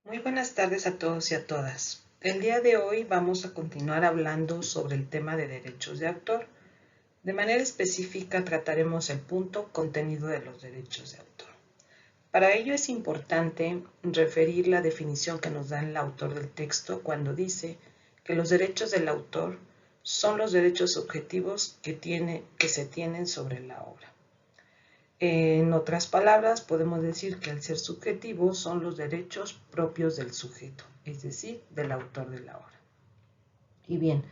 Muy buenas tardes a todos y a todas. El día de hoy vamos a continuar hablando sobre el tema de derechos de autor. De manera específica trataremos el punto contenido de los derechos de autor. Para ello es importante referir la definición que nos da el autor del texto cuando dice que los derechos del autor son los derechos subjetivos que se tienen sobre la obra. En otras palabras, podemos decir que al ser subjetivos son los derechos propios del sujeto, es decir, del autor de la obra. Y bien,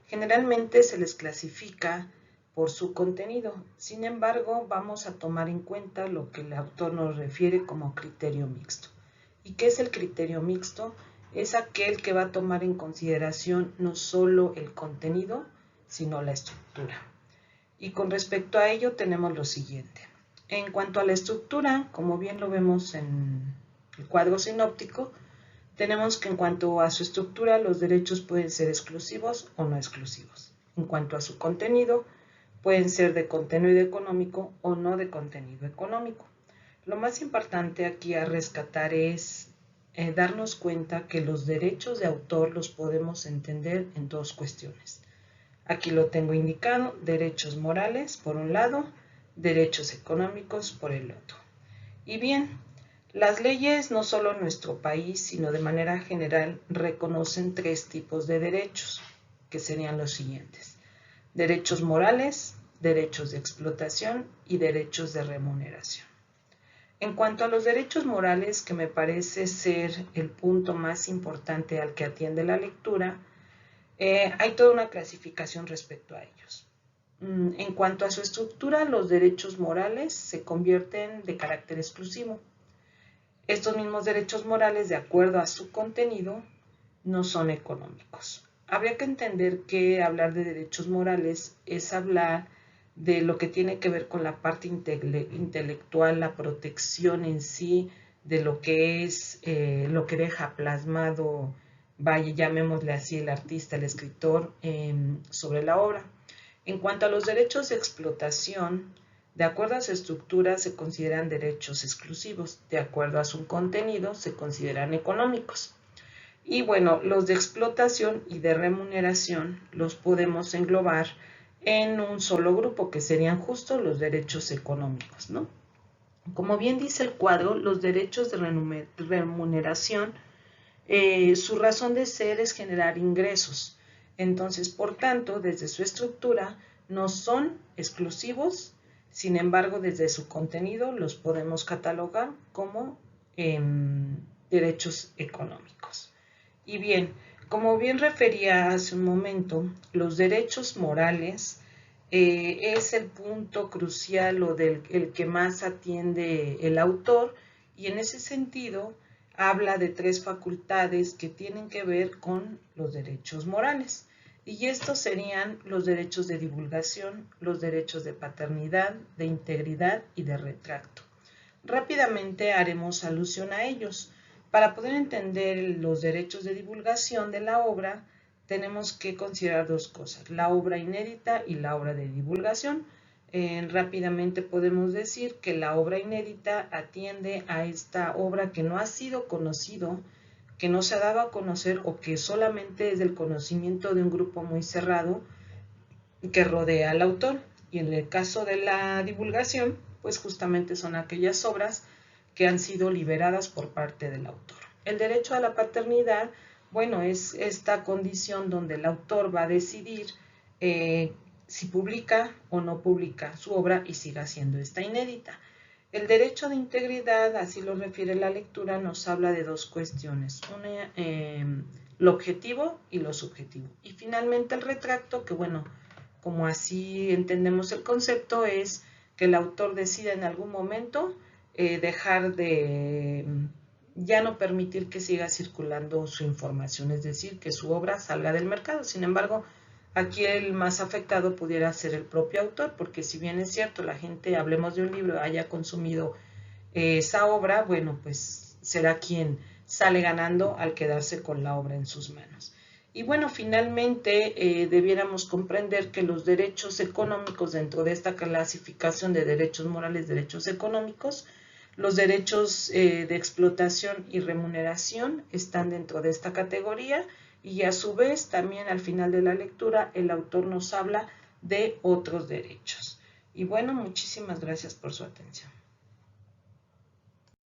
generalmente se les clasifica por su contenido. Sin embargo, vamos a tomar en cuenta lo que el autor nos refiere como criterio mixto. ¿Y qué es el criterio mixto? Es aquel que va a tomar en consideración no solo el contenido, sino la estructura. Y con respecto a ello tenemos lo siguiente. En cuanto a la estructura, como bien lo vemos en el cuadro sinóptico, tenemos que en cuanto a su estructura los derechos pueden ser exclusivos o no exclusivos. En cuanto a su contenido, pueden ser de contenido económico o no de contenido económico. Lo más importante aquí a rescatar es darnos cuenta que los derechos de autor los podemos entender en dos cuestiones. Aquí lo tengo indicado, derechos morales por un lado, derechos económicos por el otro. Y bien, las leyes no solo en nuestro país, sino de manera general reconocen tres tipos de derechos, que serían los siguientes: derechos morales, derechos de explotación y derechos de remuneración. En cuanto a los derechos morales, que me parece ser el punto más importante al que atiende la lectura, hay toda una clasificación respecto a ellos. En cuanto a su estructura, los derechos morales se convierten de carácter exclusivo. Estos mismos derechos morales, de acuerdo a su contenido, no son económicos. Habría que entender que hablar de derechos morales es hablar de lo que tiene que ver con la parte intelectual, la protección en sí, de lo que es, lo que deja plasmado, vaya, llamémosle así, el artista, el escritor, sobre la obra. En cuanto a los derechos de explotación, de acuerdo a su estructura se consideran derechos exclusivos, de acuerdo a su contenido se consideran económicos. Y bueno, los de explotación y de remuneración los podemos englobar en un solo grupo, que serían justo los derechos económicos, ¿no? Como bien dice el cuadro, los derechos de remuneración, su razón de ser es generar ingresos. Entonces, por tanto, desde su estructura no son exclusivos, sin embargo, desde su contenido los podemos catalogar como derechos económicos. Y bien, como bien refería hace un momento, los derechos morales es el punto crucial o el que más atiende el autor, y en ese sentido habla de tres facultades que tienen que ver con los derechos morales. Y estos serían los derechos de divulgación, los derechos de paternidad, de integridad y de retracto. Rápidamente haremos alusión a ellos. Para poder entender los derechos de divulgación de la obra, tenemos que considerar dos cosas: la obra inédita y la obra de divulgación. Rápidamente podemos decir que la obra inédita atiende a esta obra que no ha sido conocido, que no se ha dado a conocer o que solamente es del conocimiento de un grupo muy cerrado que rodea al autor. Y en el caso de la divulgación, pues justamente son aquellas obras que han sido liberadas por parte del autor. El derecho a la paternidad, bueno, es esta condición donde el autor va a decidir si publica o no publica su obra y siga siendo esta inédita. El derecho de integridad, así lo refiere la lectura, nos habla de dos cuestiones: una, lo objetivo y lo subjetivo. Y finalmente el retracto, que bueno, como así entendemos el concepto, es que el autor decida en algún momento dejar de, ya no permitir que siga circulando su información, es decir, que su obra salga del mercado. Sin embargo, aquí el más afectado pudiera ser el propio autor, porque si bien es cierto, la gente, hablemos de un libro, haya consumido esa obra, bueno, pues será quien sale ganando al quedarse con la obra en sus manos. Y bueno, finalmente debiéramos comprender que los derechos económicos, dentro de esta clasificación de derechos morales, derechos económicos, Los derechos de explotación y remuneración están dentro de esta categoría y a su vez también al final de la lectura el autor nos habla de otros derechos. Y bueno, muchísimas gracias por su atención.